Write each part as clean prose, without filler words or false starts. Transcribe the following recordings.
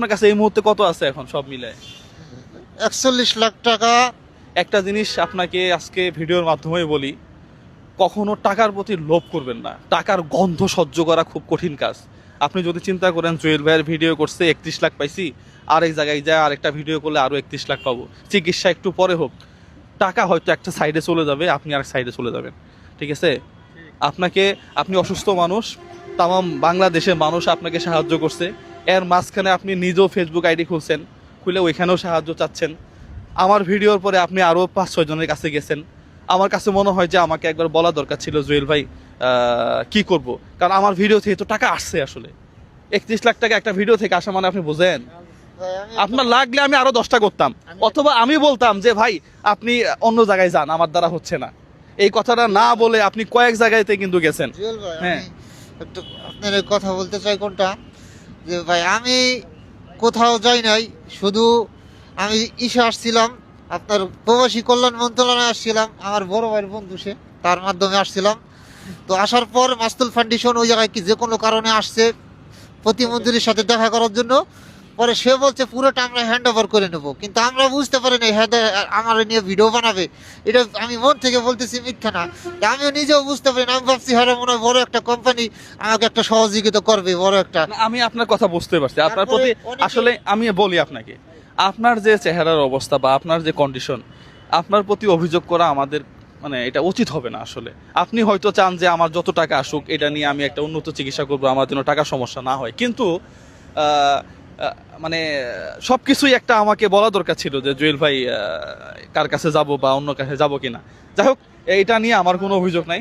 আপনার কাছে এই মুহূর্তে কত আছে এখন সব মিলে? 41 লাখ টাকা। একটা জিনিস আপনাকে আজকে ভিডিওর মাধ্যমে বলি, কখনো টাকার প্রতি লোভ করবেন না। টাকার গন্ধ সহ্য করা খুব কঠিন কাজ। আপনি যদি চিন্তা করেন জুয়েল ভাইয়ের ভিডিও করছে 31 লাখ পাইছি, আরেক জায়গায় যায় আরেকটা ভিডিও করলে আরও 31 লাখ পাবো, চিকিৎসা একটু পরে হোক, টাকা হয়তো একটা সাইডে চলে যাবে, আপনি আরেক সাইডে চলে যাবেন। ঠিক আছে, আপনি অসুস্থ মানুষ, তামাম বাংলাদেশের মানুষ আপনাকে সাহায্য করছে, এর মাঝখানে আপনি নিজেও ফেসবুক আইডি খুলছেন, খুলে ওইখানেও সাহায্য চাচ্ছেন। আমার ভিডিওর পরে আপনি আরও 5-6 জনের কাছে গেছেন। আমার কাছে মনে হয় যে আমাকে একবার বলা দরকার ছিল জুয়েল ভাই কি করব, কারণ আমার ভিডিও থেকে তো টাকা আসছে আসলে। 31 লাখ টাকা একটা ভিডিও থেকে আসা মানে আপনি বোঝেন। আপনার লাগলে আমি আরো 10টা করতাম, অথবা আমি বলতাম যে ভাই আপনি অন্য জায়গায় যান, আমার দ্বারা হচ্ছে না। এই কথাটা না বলে আপনি কয়েক জায়গাতে কিন্তু গেছেন। জুয়েল ভাই, হ্যাঁ। আমি একটু আপনার কথা বলতে চাই কোনটা, যে ভাই আমি কোথাও যাই নাই, শুধু আমি আসছিলাম, আপনার প্রবাসী কল্যাণ মন্ত্রণালয়ে আসছিলাম, আমার বড় ভাইয়ের বন্ধু সে, তার মাধ্যমে আসছিলাম। তো আসার পর মাস্তুল ফাউন্ডেশন ওই জায়গায় কি যে কোনো কারণে আসছে প্রতিমন্ত্রীর সাথে দেখা করার জন্য। পরে সে বলছে পুরোটা আমরা হ্যান্ড ওভার করে নেব, কিন্তু আমরা বুঝতে পারি না হ্যাঁ আমার নিয়ে ভিডিও বানাবে। এটা আমি মন থেকে বলতেছি, মিথ্যা না। আমিও নিজেও বুঝতে পারি না, আমি ভাবছি হ্যাঁ মনে হয় বড় একটা কোম্পানি আমাকে একটা সহযোগিতা করবে, বড় একটা। না, আমি আপনার কথা বুঝতে পারছি। আপনার প্রতি আসলে আমি বলি আপনাকে, আপনার যে চেহারার অবস্থা বা আপনার যে কন্ডিশন, আপনার প্রতি অভিযোগ করা আমাদের মানে এটা উচিত হবে না আসলে। আপনি হয়তো চান যে আমার যত টাকা আসুক, এটা নিয়ে আমি একটা উন্নত চিকিৎসা করবো, আমার জন্য টাকার সমস্যা না হয়, কিন্তু মানে সব কিছুই একটা আমাকে বলা দরকার ছিল যে জুয়েল ভাই কার কাছে যাব বা অন্য কাছে যাব কিনা। যাই হোক, এইটা নিয়ে আমার কোনো অভিযোগ নাই।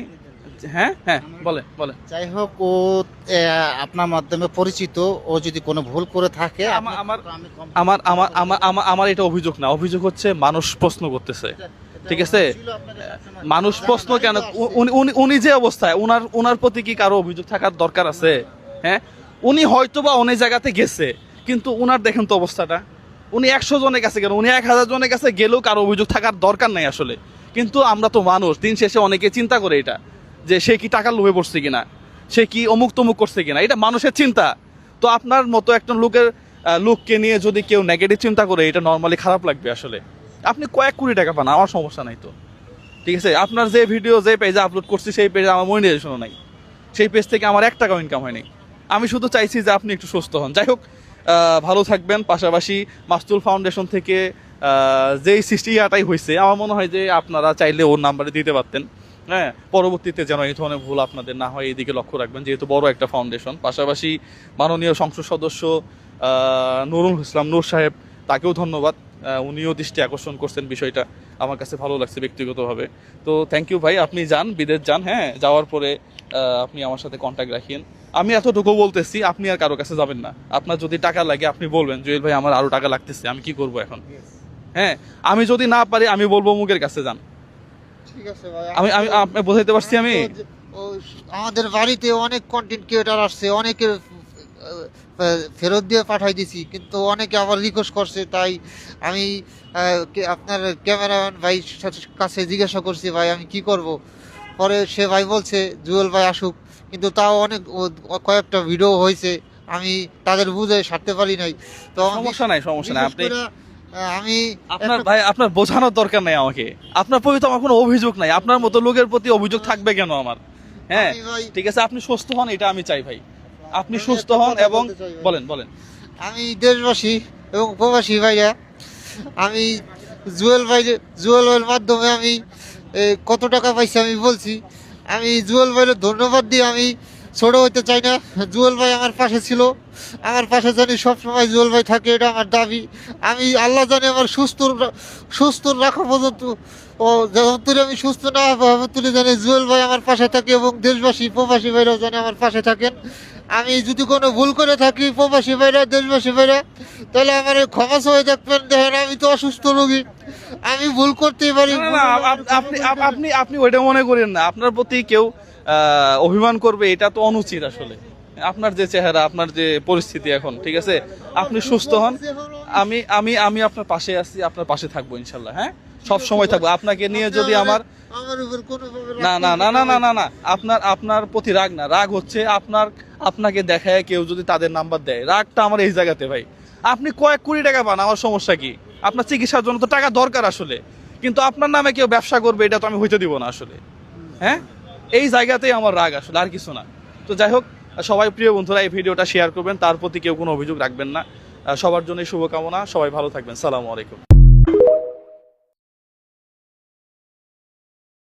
হ্যাঁ হ্যাঁ, বলেন বলেন। যাই হোক, ও আপনার মাধ্যমে পরিচিত, ও যদি কোনো ভুল করে থাকে আমার আমার আমার আমার আমার আমার এটা অভিযোগ না, অভিযোগ হচ্ছে মানুষ প্রশ্ন করতেছে। ঠিক আছে, মানুষ প্রশ্ন কেন, উনি যে অবস্থায়, উনার প্রতি কি কারো অভিযোগ থাকার দরকার আছে? হ্যাঁ, উনি হয়তো বা অনেক জায়গাতে গেছে, কিন্তু উনার দেখেন তো অবস্থাটা। উনি 100 জনের কাছে গেল, উনি 1000 জনের কাছে গেলেও কারো অভিযোগ থাকার দরকার নাই আসলে। কিন্তু আমরা তো মানুষ, দিন শেষে অনেকে চিন্তা করে এটা, যে সে কি টাকার লোভে পড়ছে কিনা, সে কি অমুক তমুক করছে কিনা, এটা মানুষের চিন্তা। তো আপনার মতো একটা লোককে নিয়ে যদি কেউ নেগেটিভ চিন্তা করে, এটা নর্মালি খারাপ লাগবে আসলে। আপনি কয়েক কোটি টাকা পান, আমার সমস্যা নাই তো। ঠিক আছে, আপনার যে ভিডিও যে পেজে আপলোড করছি সেই পেজে আমার মনিটাইজেশনও নাই, সেই পেজ থেকে আমার 1 টাকাও ইনকাম হয়নি। আমি শুধু চাইছি যে আপনি একটু সুস্থ হন। যাই হোক, ভালো থাকবেন। পাশাপাশি মাস্তুল ফাউন্ডেশন থেকে যেই সৃষ্টিটাই হয়েছে, আমার মনে হয় যে আপনারা চাইলে ওর নাম্বারে দিতে পারতেন। হ্যাঁ, পরবর্তীতে যেন এই ধরনের ভুল আপনাদের না হয়, এইদিকে লক্ষ্য রাখবেন, যেহেতু বড় একটা ফাউন্ডেশন। পাশাপাশি মাননীয় সংসদ সদস্য নুরুল ইসলাম নূর সাহেব, তাকেও ধন্যবাদ। উনিও দৃষ্টি আকর্ষণ করছেন বিষয়টা, আমার কাছে ভালো লাগছে ব্যক্তিগতভাবে। তো থ্যাংক ইউ ভাই, আপনি যান, বিদেশ যান। হ্যাঁ, যাওয়ার পরে আপনি আমার সাথে কন্ট্যাক্ট রাখিয়েন। আমি এতটুকু বলতেছি, আপনি আর কারো কাছে যাবেন না। আপনার যদি টাকা লাগে আপনি বলবেন জুয়েল ভাই আমার আরো টাকা লাগতেছে, আমি কি করব এখন। হ্যাঁ, আমি যদি না পারি আমি বলবো মুখের কাছে যান। ঠিক আছে ভাই, আমি আপনি বোঝাইতে পারছি আমি। আমাদের বাড়িতে অনেক কন্টেন্ট ক্রিয়েটার আসছে, অনেকে ফেরত দিয়ে পাঠাই দিছি, কিন্তু অনেকে আবার রিকোয়েস্ট করছে, তাই আমি আপনার ক্যামেরাম্যান ভাই কাছে জিজ্ঞাসা করছি ভাই আমি কি করব। পরে সে ভাই বলছে জুয়েল ভাই আসুক, কিন্তু তাও অনেক কয়েকটা ভিডিও হয়েছে, আমি তাদের বুঝে সারতে পারি নাই। তো সমস্যা নাই, সমস্যা নাই। আপনি আমি আপনার ভাই, আপনার বোঝানোর দরকার নাই আমাকে। আপনার প্রতি তো আমার কোনো অভিযোগ নাই, আপনার মতো লোকের প্রতি অভিযোগ থাকবে কেন আমার? হ্যাঁ, ঠিক আছে, আপনি সুস্থ হন, এটা আমি চাই ভাই। আপনি সুস্থ হন এবং বলেন বলেন। আমি দেশবাসী এবং প্রবাসী ভাইরা, আমি জুয়েল ভাইয়ের মাধ্যমে আমি কত টাকা পাইছি আমি বলছি। আমি জুয়েল ভাইয়ের ধন্যবাদ দিয়ে আমি ছোট হইতে চাই না। জুয়েল ভাই আমার পাশে ছিল, আমার পাশে জানি সবসময় জুয়েল ভাই থাকে, এটা আমার দাবি। আমি আল্লাহ জানি আমার সুস্থ রাখা পর্যন্ত, ও যখন আমি সুস্থ না হবো তুলে জানি জুয়েল ভাই আমার পাশে থাকে, এবং দেশবাসী প্রবাসী ভাইরাও জানি আমার পাশে থাকেন। আমি যদি কোনো ভুল করে থাকি, প্রবাসী ভাইরা দেশবাসী ভাইরা, তাহলে আমার ক্ষমা হয়ে দেখবেন। দেখেন আমি তো অসুস্থ রোগী, আমি ভুল করতেই পারি। আপনি আপনি ওইটা মনে করেন না, আপনার প্রতি কেউ অভিমান করবে এটা তো অনুচিত আসলে। আপনার যে চেহারা, আপনার যে পরিস্থিতি এখন, ঠিক আছে, আপনি সুস্থ হন। আমি আমি আমি আপনার পাশে আছি, আপনার পাশে থাকবো ইনশাল্লাহ। হ্যাঁ, সব সময় থাকবো। আপনাকে নিয়ে যদি আমার না না না না না না না আপনার প্রতি রাগ না, রাগ হচ্ছে আপনাকে দেখায় কেউ যদি তাদের নাম্বার দেয়, রাগটা আমার এই জায়গাতে ভাই। আপনি কয়েক কোটি টাকা পান, আমার সমস্যা কি? আপনার চিকিৎসার জন্য তো টাকা দরকার আসলে, কিন্তু আপনার নামে কেউ ব্যবসা করবে এটা তো আমি হইতে দিব না আসলে। হ্যাঁ, এই জায়গাতেই আমার রাগ আসলে, আর কিছু না। তো যাই হোক, সবাই প্রিয় বন্ধুরা এই ভিডিওটা শেয়ার করবেন, তার প্রতি কেউ কোনো অভিযোগ রাখবেন না। সবার জন্য শুভকামনা, সবাই ভালো থাকবেন। সালামু আলাইকুম।